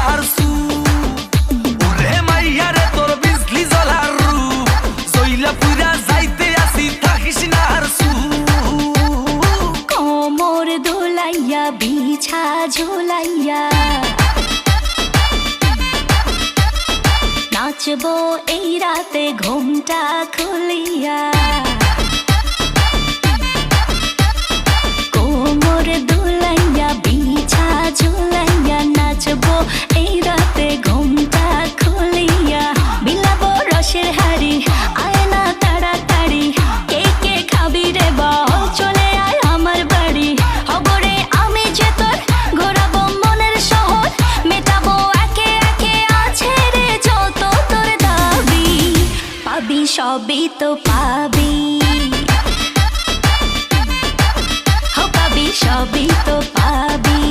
আর সু ওরে মাইয়া রে তোর বিজলি জ্বলার রূপ জইলা পুরা যাইতে আসি থাকিস না আর সু কোমর দোলাইয়া বিছা ঝোলাইয়া নাচবো এই রাতে ঘুমটা খুলিয়া কোমর দোলাইয়া বিছা ঝোলাইয়া নাচবো এই রাতে ঘুমটা খুলিয়া বিলাবো রসের হাড়ি আয় না তাড়াতাড়ি কে কে খাবি রে বল চলে আয় আমার বাড়ি হবরে আমি যে তোর ঘোরাবো মনের শহর মেটাবো একে একে আছে রে যত তোর দাবি পাবি সবই তো পাবি পাবি সবই তো পাবি